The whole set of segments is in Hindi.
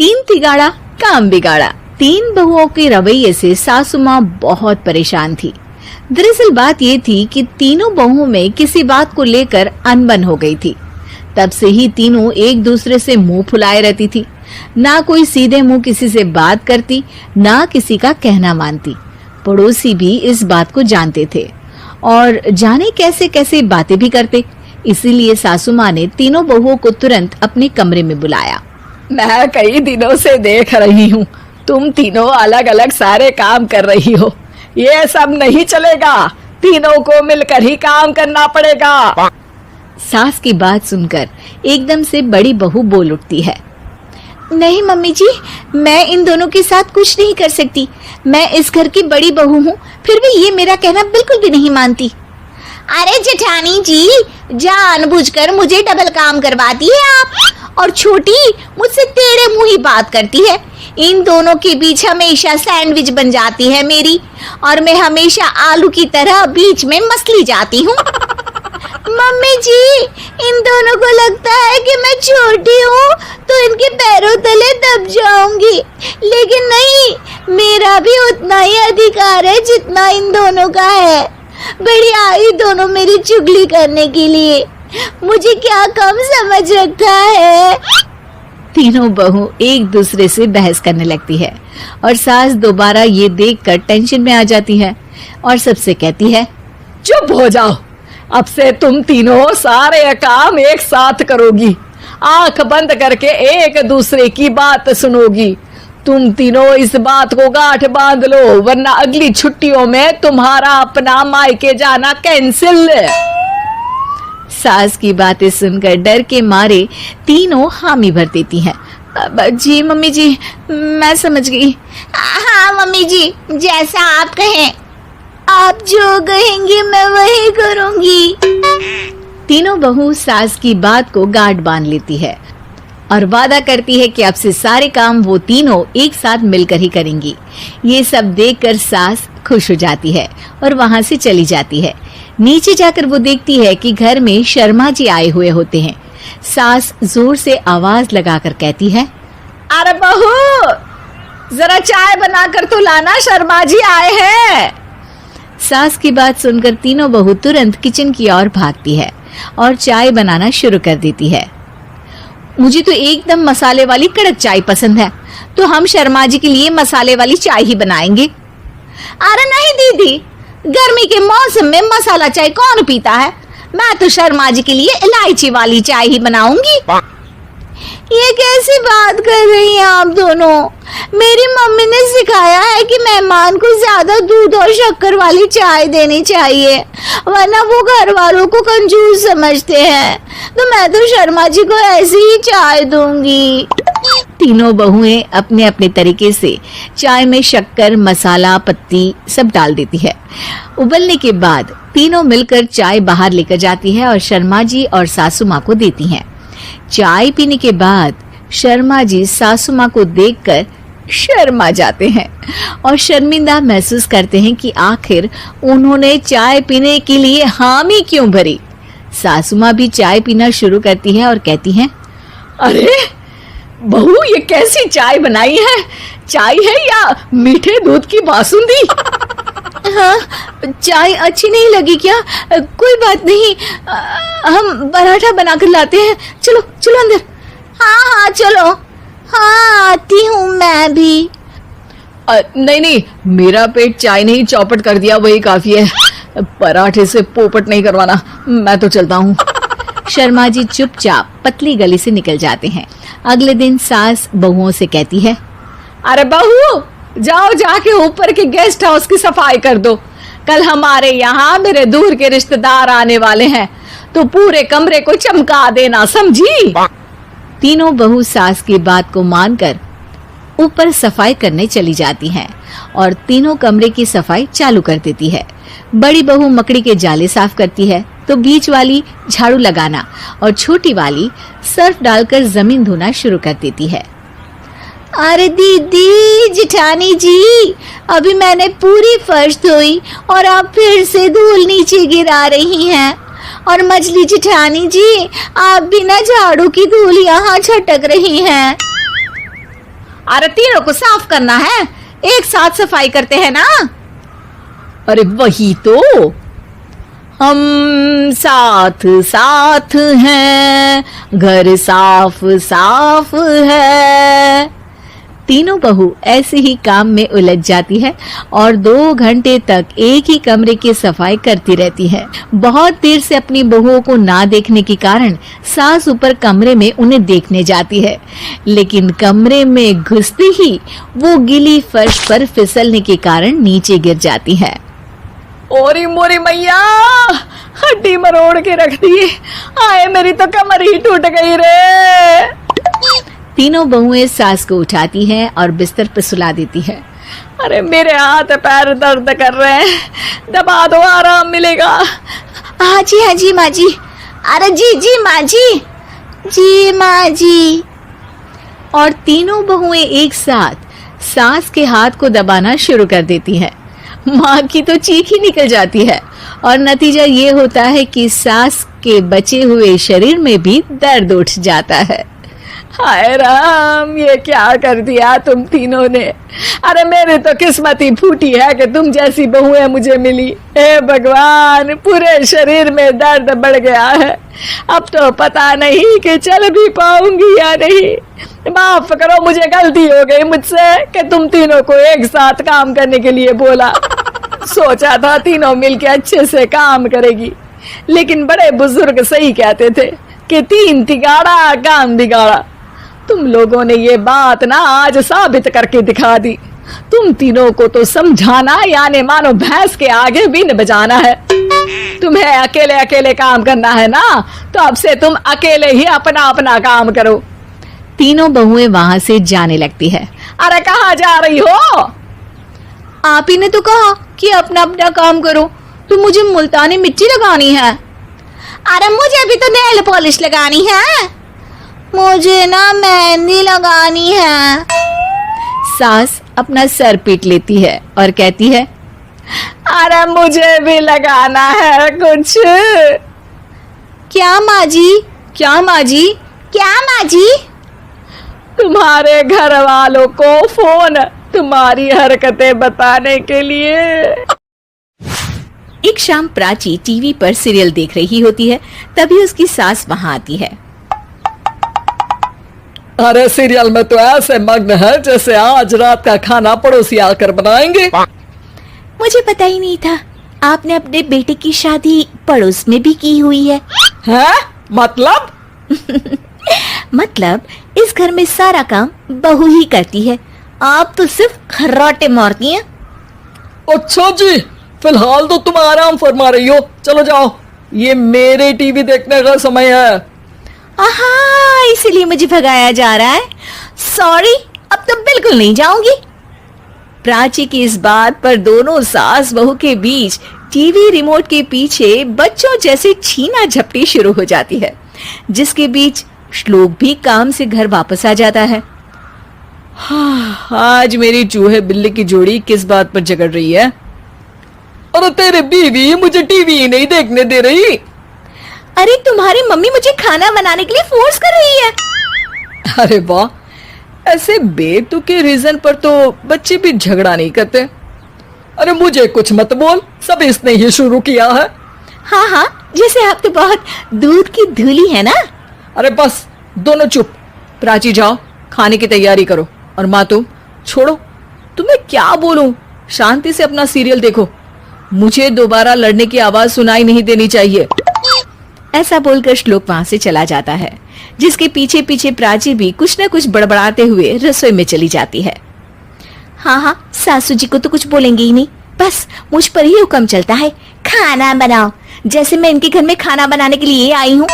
तीन तिगाड़ा काम बिगाड़ा। तीन बहुओं के रवैये से सासू माँ बहुत परेशान थी। दरअसल बात ये थी कि तीनों बहुओं में किसी बात को लेकर अनबन हो गई थी। तब से ही तीनों एक दूसरे से मुंह फुलाए रहती थी। ना कोई सीधे मुंह किसी से बात करती, ना किसी का कहना मानती। पड़ोसी भी इस बात को जानते थे और जाने कैसे कैसे बातें भी करते। इसीलिए सासू माँ ने तीनों बहुओं को तुरंत अपने कमरे में बुलाया। मैं कई दिनों से देख रही हूँ, तुम तीनों अलग अलग सारे काम कर रही हो। ये सब नहीं चलेगा, तीनों को मिलकर ही काम करना पड़ेगा। सास की बात सुनकर एकदम से बड़ी बहू बोल उठती है। नहीं मम्मी जी, मैं इन दोनों के साथ कुछ नहीं कर सकती। मैं इस घर की बड़ी बहू हूँ, फिर भी ये मेरा कहना बिल्कुल भी नहीं मानती। अरे जेठानी जी, जानबूझकर मुझे डबल काम करवाती है आप। और छोटी मुझसे टेढ़े मुंह ही बात करती है। इन दोनों के बीच हमेशा सैंडविच बन जाती है मेरी, और मैं हमेशा आलू की तरह बीच में मसली जाती हूँ। मम्मी जी, इन दोनों को लगता है कि मैं छोटी हूँ तो इनके पैरों तले दब जाऊंगी, लेकिन नहीं, मेरा भी उतना ही अधिकार है जितना इन दोनों का है। बड़ी आई दोनों मेरी चुगली करने के लिए, मुझे क्या कम समझ रखा है। तीनों बहू एक दूसरे से बहस करने लगती है और सास दोबारा ये देखकर टेंशन में आ जाती है और सबसे कहती है, चुप हो जाओ, अब से तुम तीनों सारे काम एक साथ करोगी। आंख बंद करके एक दूसरे की बात सुनोगी। तुम तीनों इस बात को गांठ बांध लो, वरना अगली छुट्टियों में तुम्हारा अपना मायके जाना कैंसिल। सास की बातें सुनकर डर के मारे तीनों हामी भर देती हैं। जी मम्मी जी, मैं समझ गई। हाँ मम्मी जी, जैसा आप कहें। आप जो कहेंगी मैं वही करूंगी। तीनों बहू सास की बात को गांठ बांध लेती है और वादा करती है कि अब से सारे काम वो तीनों एक साथ मिलकर ही करेंगी। ये सब देखकर सास खुश हो जाती है और वहां से चली जाती है। नीचे जाकर वो देखती है कि घर में शर्मा जी आए हुए होते हैं। सास जोर से आवाज लगाकर कहती है, अरे बहू, जरा चाय बनाकर तो लाना, शर्मा जी आए हैं। सास की बात सुनकर तीनों बहू तुरंत किचन की ओर भागती है और चाय बनाना शुरू कर देती है। मुझे तो एकदम मसाले वाली कड़क चाय पसंद है, तो हम शर्मा जी के लिए मसाले वाली चाय ही बनाएंगे। अरे नहीं दीदी, गर्मी के मौसम में मसाला चाय कौन पीता है? मैं तो शर्मा जी के लिए इलायची वाली चाय ही बनाऊंगी। ये कैसी बात कर रही हैं आप दोनों? मेरी मम्मी ने सिखाया है कि मेहमान को ज्यादा दूध और शक्कर वाली चाय देनी चाहिए, वरना वो घर वालों को कंजूस समझते हैं। तो मैं तो शर्मा जी को ऐसी ही चाय दूंगी। तीनों बहुएं अपने अपने तरीके से चाय में शक्कर, मसाला, पत्ती सब डाल देती है। उबलने के बाद तीनों मिलकर चाय बाहर लेकर जाती है और शर्मा जी और सासू माँ को देती हैं। चाय पीने के बाद शर्मा जी सासू माँ को देखकर शर्मा जाते हैं और शर्मिंदा महसूस करते हैं कि आखिर उन्होंने चाय पीने के लिए हामी क्यों भरी। सासू माँ भी चाय पीना शुरू करती है और कहती हैं, अरे बहू, ये कैसी चाय बनाई है? चाय है या मीठे दूध की बासुंदी? हाँ, चाय अच्छी नहीं लगी क्या? कोई बात नहीं, हम पराठा बनाकर लाते हैं। चलो चलो अंदर। हाँ चलो। हाँ, आती हूँ मैं भी। नहीं नहीं, मेरा पेट चाय नहीं चौपट कर दिया वही काफी है। पराठे से पोपट नहीं करवाना, मैं तो चलता हूँ। शर्मा जी चुपचाप पतली गली से निकल जाते हैं। अगले दिन सास बहुओं से कहती है, अरे बहू, जाओ जाके ऊपर के गेस्ट हाउस की सफाई कर दो। कल हमारे यहाँ मेरे दूर के रिश्तेदार आने वाले हैं, तो पूरे कमरे को चमका देना, समझी? तीनों बहू सास की बात को मानकर ऊपर सफाई करने चली जाती हैं और तीनों कमरे की सफाई चालू कर देती है। बड़ी बहू मकड़ी के जाले साफ करती है, तो बीच वाली झाड़ू लगाना और छोटी वाली सर्फ डालकर जमीन धोना शुरू कर देती है। अरे दीदी, जेठानी जी, अभी मैंने पूरी फर्श धोई और आप फिर से धूल नीचे गिरा रही हैं। और मछली जेठानी जी, आप बिना झाड़ू की धूल यहाँ छटक रही हैं। अरे तीनों को साफ करना है, एक साथ सफाई करते हैं ना। अरे वही तो, हम साथ साथ हैं, घर साफ साफ है। तीनों बहू ऐसे ही काम में उलझ जाती है और 2 घंटे तक एक ही कमरे की सफाई करती रहती है। बहुत देर से अपनी बहुओं को ना देखने के कारण सास ऊपर कमरे में उन्हें देखने जाती है, लेकिन कमरे में घुसते ही वो गीली फर्श पर फिसलने के कारण नीचे गिर जाती है। ओरी मोरी मैया, हड्डी मरोड़ के रख दी। आए मेरी तो कमर ही टूट गई रे। तीनों बहुएं सास को उठाती हैं और बिस्तर पर सुला देती है। अरे मेरे हाथ पैर दर्द कर रहे हैं, दबा दो, आराम मिलेगा। हाँ जी माँ जी। अरे जी माँ जी, जी माँ जी। और तीनों बहुएं एक साथ सास के हाथ को दबाना शुरू कर देती हैं। माँ की तो चीख ही निकल जाती है और नतीजा ये होता है कि सास के बचे हुए शरीर में भी दर्द उठ जाता है। हाय राम, ये क्या कर दिया तुम तीनों ने। अरे मेरी तो किस्मत ही फूटी है कि तुम जैसी बहुएं मुझे मिली। हे भगवान, पूरे शरीर में दर्द बढ़ गया है। अब तो पता नहीं कि चल भी पाऊंगी या नहीं। माफ करो, मुझे गलती हो गई मुझसे कि तुम तीनों को एक साथ काम करने के लिए बोला। सोचा था तीनों मिलके अच्छे से काम करेगी, लेकिन बड़े बुजुर्ग सही कहते थे कि 3 तिगाड़ा काम बिगाड़ा। तुम लोगों ने ये बात ना आज साबित करके दिखा दी। तुम तीनों को तो समझाना यानी मानो भैंस के आगे बीन बजाना है। तुम्हें अकेले अकेले काम करना है ना, तो अब से तुम अकेले ही अपना अपना काम करो। तीनों बहुएं वहां से जाने लगती है। अरे कहाँ जा रही हो? आप ही ने तो कहा कि अपना अपना काम करो, तो मुझे मुल्तानी मिट्टी लगानी है। अरे मुझे भी तो नेल पॉलिश लगानी है, मुझे ना मेहंदी लगानी है। सास अपना सर पीट लेती है और कहती है, अरे मुझे भी लगाना है कुछ। क्या माँ जी? क्या माँ जी? क्या माँ जी? तुम्हारे घर वालों को फोन तुम्हारी हरकतें बताने के लिए। एक शाम प्राची टीवी पर सीरियल देख रही होती है, तभी उसकी सास वहां आती है। अरे सीरियल में तो ऐसे मग्न है जैसे आज रात का खाना पड़ोसी आकर बनाएंगे। मुझे पता ही नहीं था आपने अपने बेटे की शादी पड़ोस में भी की हुई है। हैं? मतलब? मतलब इस घर में सारा काम बहू ही करती है, आप तो सिर्फ खर्राटे मारती हैं। अच्छा जी, फिलहाल तो तुम आराम फरमा रही हो, चलो जाओ, ये मेरे टीवी देखने का समय है। आहा, इसीलिए मुझे भगाया जा रहा है। सॉरी, अब तो बिल्कुल नहीं जाऊंगी। प्राची की इस बात पर दोनों सास बहू के बीच टीवी रिमोट के पीछे बच्चों जैसे छीना झपटी शुरू हो जाती है, जिसके बीच श्लोक भी काम से घर वापस आ जाता है। आज मेरी चूहे बिल्ली की जोड़ी किस बात पर झगड़ रही है? अरे तेरे बीवी मुझे टीवी ही नहीं देखने दे रही। अरे तुम्हारी मम्मी मुझे खाना बनाने के लिए फोर्स कर रही है। अरे वाह, ऐसे बेतुके रीजन पर तो बच्चे भी झगड़ा नहीं करते। अरे मुझे कुछ मत बोल, सब इसने ही शुरू किया है। हाँ हाँ, जैसे आप तो बहुत दूध की धूली है ना। अरे बस, दोनों चुप। प्राची जाओ, खाने की तैयारी करो। और माँ तुम छोड़ो, तुम्हें क्या बोलूं, शांति से अपना सीरियल देखो। मुझे दोबारा लड़ने की आवाज सुनाई नहीं देनी चाहिए। ऐसा बोलकर श्लोक वहां से चला जाता है, जिसके पीछे पीछे प्राची भी कुछ न कुछ बड़बड़ाते हुए रसोई में चली जाती है। हाँ हाँ, सासू जी को तो कुछ बोलेंगे ही नहीं, बस मुझ पर ही हुक्म चलता है, खाना बनाओ, जैसे मैं इनके घर में खाना बनाने के लिए आई हूँ।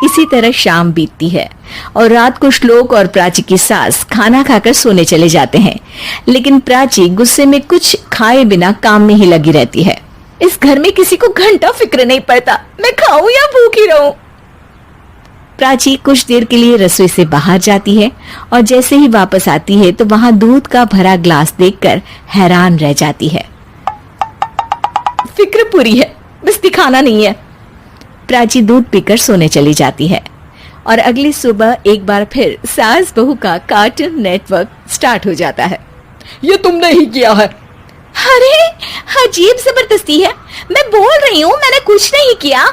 इसी तरह शाम बीतती है और रात को श्लोक और प्राची की सास खाना खाकर सोने चले जाते हैं, लेकिन प्राची गुस्से में कुछ खाए बिना काम में ही लगी रहती है। इस घर में किसी को घंटा फिक्र नहीं पड़ता, मैं खाऊं या भूखी रहूं। प्राची कुछ देर के लिए रसोई से बाहर जाती है और जैसे ही वापस आती है तो वहां दूध का भरा ग्लास देखकर हैरान रह जाती है। फिक्र पूरी है, बस दिखाना नहीं है। प्राची दूध पीकर सोने चली जाती है और अगली सुबह एक बार फिर सास बहू का कार्टून नेटवर्क स्टार्ट हो जाता है। ये तुमने ही किया है। अरे अजीब जबरदस्ती है, मैं बोल रही हूँ मैंने कुछ नहीं किया।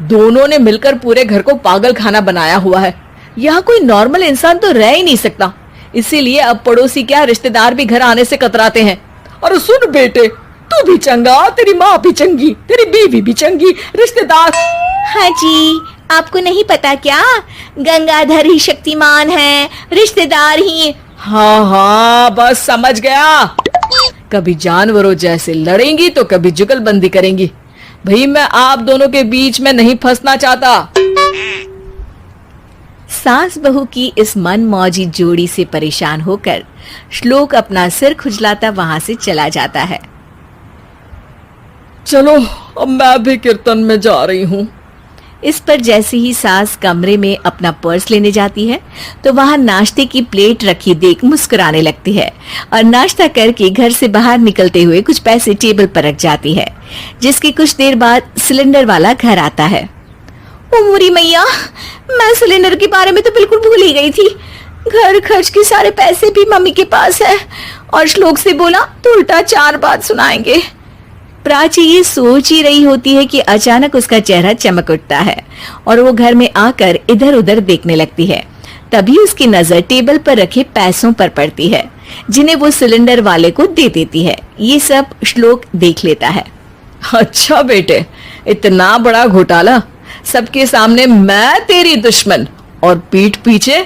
दोनों ने मिलकर पूरे घर को पागल खाना बनाया हुआ है। यहाँ कोई नॉर्मल इंसान तो रह ही नहीं सकता, इसीलिए अब पड़ोसी क्या रिश्तेदार भी घर आने से कतराते हैं। और सुन बेटे, तू भी चंगा, तेरी माँ भी चंगी, तेरी बीवी भी चंगी, रिश्तेदार। हाँ जी, आपको नहीं पता क्या, गंगाधर ही शक्तिमान है, रिश्तेदार ही। हाँ हाँ, बस समझ गया। कभी जानवरों जैसे लड़ेंगी तो कभी जुगलबंदी करेंगी। भाई मैं आप दोनों के बीच में नहीं फंसना चाहता। सास बहू की इस मनमौजी जोड़ी से परेशान होकर श्लोक अपना सिर खुजलाता वहां से चला जाता है। चलो अब मैं भी कीर्तन में जा रही हूँ। इस पर जैसे ही सास कमरे में अपना पर्स लेने जाती है तो वहां नाश्ते की प्लेट रखी देख मुस्कुराने लगती है और नाश्ता करके घर से बाहर निकलते हुए कुछ पैसे टेबल पर रख जाती है, जिसकी कुछ देर बाद सिलेंडर वाला घर आता है। ओ मोरी मैया, मैं सिलेंडर के बारे में तो बिल्कुल भूल ही गई थी। घर खर्च के सारे पैसे भी मम्मी के पास है और श्लोक से बोला तो उल्टा 4 बात सुनाएंगे। प्राची ये सोच ही रही होती है कि अचानक उसका चेहरा चमक उठता है और वो घर में आकर इधर उधर देखने लगती है। तभी उसकी नजर टेबल पर रखे पैसों पर पड़ती है, जिन्हें वो सिलेंडर वाले को दे देती है। ये सब श्लोक देख लेता है। अच्छा बेटे, इतना बड़ा घोटाला, सबके सामने मैं तेरी दुश्मन और पीठ पीछे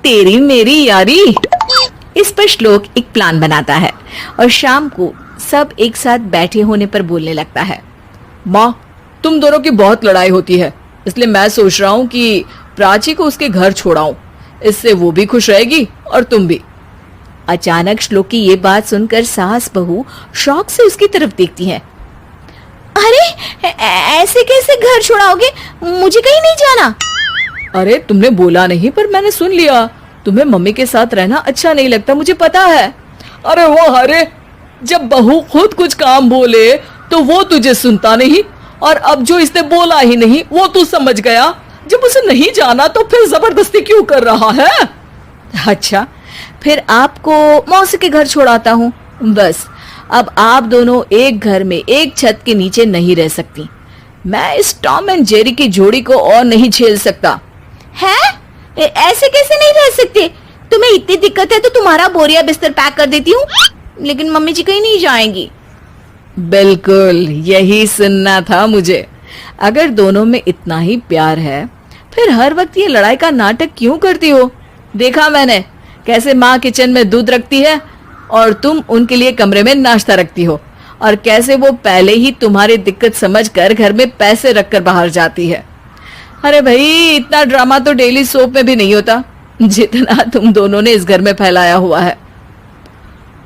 तेरी मेरी यारी। इस पर श्लोक एक प्लान बनाता है और शाम को सब एक साथ बैठे होने पर बोलने लगता है। माँ, तुम दोनों की बहुत लड़ाई होती है, इसलिए मैं सोच रहा हूँ कि प्राची को उसके घर छोड़ाऊं। इससे वो भी खुश रहेगी और तुम भी। अचानक श्लोक की ये बात सुनकर सास बहू शौक से उसकी तरफ देखती है। अरे ऐसे कैसे घर छोड़ाओगे, मुझे कहीं नहीं जाना। अरे तुमने बोला नहीं पर मैंने सुन लिया, तुम्हें मम्मी के साथ रहना अच्छा नहीं लगता, मुझे पता है। अरे वो अरे, जब बहू खुद कुछ काम बोले तो वो तुझे सुनता नहीं, और अब जो इसने बोला ही नहीं वो तू समझ गया। जब उसे नहीं जाना तो फिर जबरदस्ती क्यों कर रहा है? अच्छा, फिर आपको मौसी के घर छोड़ाता हूँ। बस अब आप दोनों एक घर में एक छत के नीचे नहीं रह सकती। मैं इस टॉम एंड जेरी की जोड़ी को और नहीं झेल सकता। है? ऐसे कैसे नहीं रह सकते? तुम्हें इतनी दिक्कत है तो तुम्हारा बोरिया बिस्तर पैक कर देती हूँ, लेकिन मम्मी जी कहीं नहीं जाएंगी। बिल्कुल यही सुनना था मुझे। अगर दोनों में इतना ही प्यार है फिर हर वक्त ये लड़ाई का नाटक क्यों करती हो? देखा मैंने कैसे माँ किचन में दूध रखती है और तुम उनके लिए कमरे में नाश्ता रखती हो, और कैसे वो पहले ही तुम्हारी दिक्कत समझकर घर में पैसे रखकर बाहर जाती है। अरे भाई, इतना ड्रामा तो डेली सोप में भी नहीं होता जितना तुम दोनों ने इस घर में फैलाया हुआ है।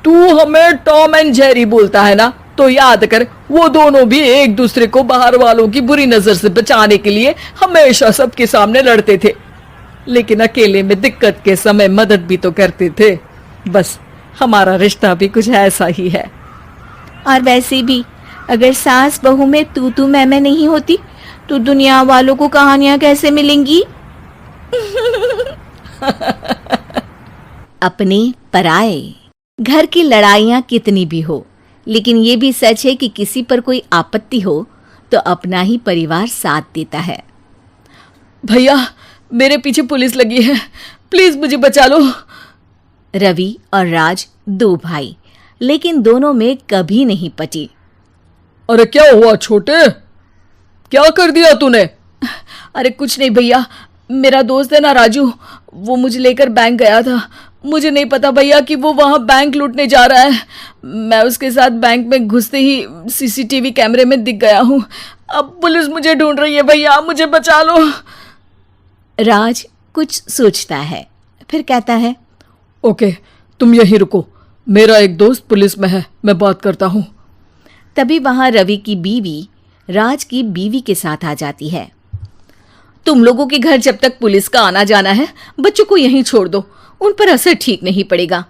तू हमें टॉम एंड जेरी बोलता है ना, तो याद कर वो दोनों भी एक दूसरे को बाहर वालों की बुरी नजर से बचाने के लिए हमेशा सबके सामने लड़ते थे, लेकिन अकेले में दिक्कत के समय मदद भी तो करते थे। बस हमारा रिश्ता भी कुछ ऐसा ही है। और वैसे भी अगर सास बहू में तू मैं नहीं होती तो दुनिया वालों को कहानियां कैसे मिलेंगी? अपने पराए घर की लड़ाइयां कितनी भी हो, लेकिन ये भी सच है कि किसी पर कोई आपत्ति हो तो अपना ही परिवार साथ देता है। भैया, मेरे पीछे पुलिस लगी है, प्लीज मुझे बचा लो। रवि और राज 2 भाई, लेकिन दोनों में कभी नहीं पटी। अरे क्या हुआ छोटे, क्या कर दिया तूने? अरे कुछ नहीं भैया, मेरा दोस्त है ना राजू, वो मुझे लेकर बैंक गया था। मुझे नहीं पता भैया कि वो वहां बैंक लूटने जा रहा है। मैं उसके साथ बैंक में घुसते ही सीसीटीवी कैमरे में दिख गया हूँ। अब पुलिस मुझे ढूंढ रही है भैया, मुझे बचा लो। राज कुछ सोचता है, फिर कहता है, ओके, तुम यहीं रुको, मेरा एक दोस्त पुलिस में है, मैं बात करता हूँ। तभी वहां रवि की बीवी राज की बीवी के साथ आ जाती है। तुम लोगों के घर जब तक पुलिस का आना जाना है, बच्चों को यहीं छोड़ दो, उन पर असर ठीक नहीं पड़ेगा।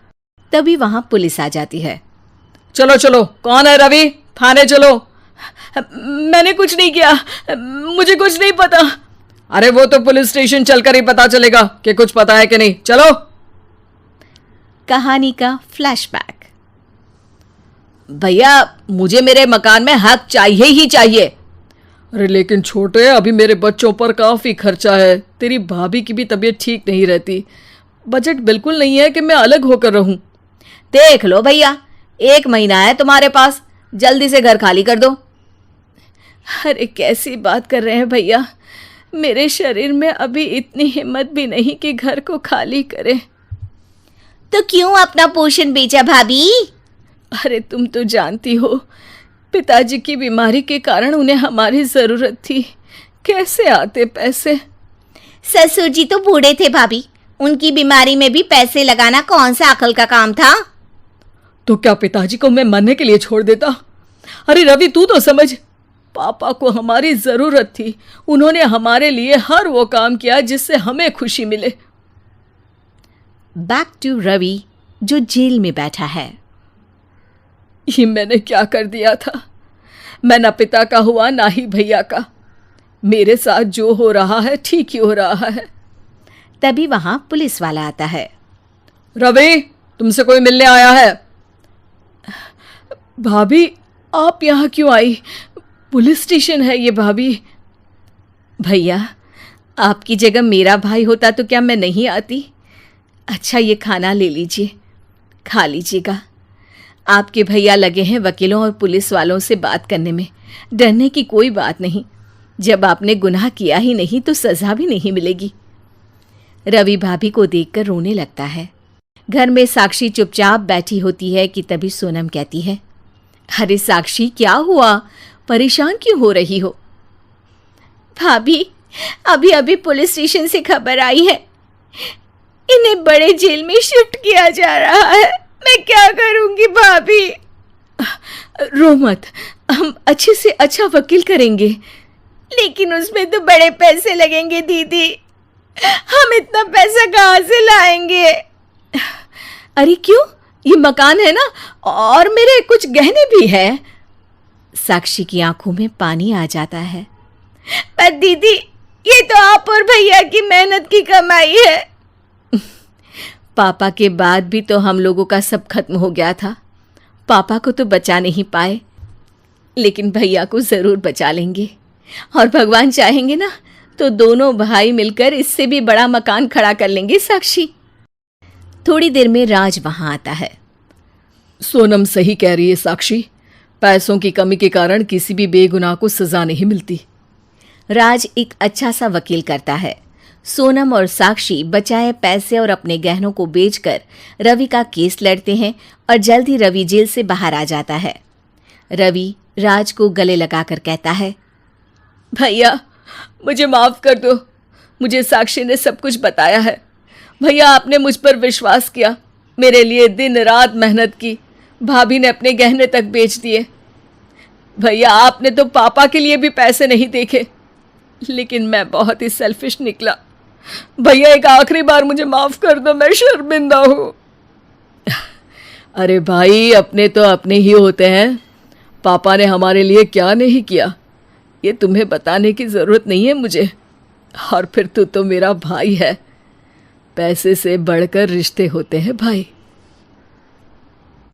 तभी वहां पुलिस आ जाती है। चलो चलो, कौन है रवि, थाने चलो। मैंने कुछ नहीं किया, मुझे कुछ नहीं पता। अरे वो तो पुलिस स्टेशन चलकर ही पता चलेगा कि कुछ पता है कि नहीं। चलो। कहानी का फ्लैशबैक। भैया मुझे मेरे मकान में हक चाहिए ही चाहिए। अरे लेकिन छोटे, अभी मेरे बच्चों पर काफी खर्चा है, तेरी भाभी की भी तबीयत ठीक नहीं रहती, बजट बिल्कुल नहीं है कि मैं अलग होकर रहूं। देख लो भैया, 1 महीना है तुम्हारे पास, जल्दी से घर खाली कर दो। अरे कैसी बात कर रहे हैं भैया, मेरे शरीर में अभी इतनी हिम्मत भी नहीं कि घर को खाली करे। तो क्यों अपना पोषण बेचा भाभी? अरे तुम तो जानती हो, पिताजी की बीमारी के कारण उन्हें हमारी जरूरत थी, कैसे आते पैसे। ससुर जी तो बूढ़े थे भाभी, उनकी बीमारी में भी पैसे लगाना कौन सा अकल का काम था? तो क्या पिताजी को मैं मरने के लिए छोड़ देता? अरे रवि तू तो समझ, पापा को हमारी जरूरत थी, उन्होंने हमारे लिए हर वो काम किया जिससे हमें खुशी मिले। बैक टू रवि जो जेल में बैठा है। ये मैंने क्या कर दिया था? मैं ना पिता का हुआ ना ही भैया का, मेरे साथ जो हो रहा है ठीक ही हो रहा है। तभी वहां पुलिस वाला आता है। रवि तुमसे कोई मिलने आया है। भाभी आप यहाँ क्यों आई? पुलिस स्टेशन है ये भाभी। भैया आपकी जगह मेरा भाई होता तो क्या मैं नहीं आती? अच्छा ये खाना ले लीजिए, खा लीजिएगा। आपके भैया लगे हैं वकीलों और पुलिस वालों से बात करने में, डरने की कोई बात नहीं, जब आपने गुनाह किया ही नहीं तो सजा भी नहीं मिलेगी। रवि भाभी को देखकर रोने लगता है। घर में साक्षी चुपचाप बैठी होती है कि तभी सोनम कहती है, अरे साक्षी क्या हुआ, परेशान क्यों हो रही हो? भाभी अभी अभी पुलिस स्टेशन से खबर आई है, इन्हें बड़े जेल में शिफ्ट किया जा रहा है, मैं क्या करूंगी भाभी? रो मत, हम अच्छे से अच्छा वकील करेंगे। लेकिन उसमें तो बड़े पैसे लगेंगे दीदी, हम इतना पैसा कहाँ से लाएंगे? अरे क्यों, ये मकान है ना, और मेरे कुछ गहने भी है। साक्षी की आंखों में पानी आ जाता है। पर दीदी ये तो आप और भैया की मेहनत की कमाई है। पापा के बाद भी तो हम लोगों का सब खत्म हो गया था, पापा को तो बचा नहीं पाए, लेकिन भैया को जरूर बचा लेंगे, और भगवान चाहेंगे ना तो दोनों भाई मिलकर इससे भी बड़ा मकान खड़ा कर लेंगे। साक्षी। थोड़ी देर में राज वहां आता है। सोनम सही कह रही है साक्षी, पैसों की कमी के कारण किसी भी बेगुनाह को सजा नहीं मिलती। राज एक अच्छा सा वकील करता है। सोनम और साक्षी बचाए पैसे और अपने गहनों को बेचकर रवि का केस लड़ते हैं और जल्द ही रवि जेल से बाहर आ जाता है। रवि राज को गले लगाकर कहता है, भैया मुझे माफ कर दो, मुझे साक्षी ने सब कुछ बताया है। भैया आपने मुझ पर विश्वास किया, मेरे लिए दिन रात मेहनत की, भाभी ने अपने गहने तक बेच दिए। भैया आपने तो पापा के लिए भी पैसे नहीं देखे, लेकिन मैं बहुत ही सेल्फिश निकला। भैया एक आखिरी बार मुझे माफ कर दो, मैं शर्मिंदा हूँ। अरे भाई अपने तो अपने ही होते हैं, पापा ने हमारे लिए क्या नहीं किया ये तुम्हें बताने की ज़रूरत नहीं है मुझे। और फिर तू तो मेरा भाई है, पैसे से बढ़कर रिश्ते होते हैं भाई।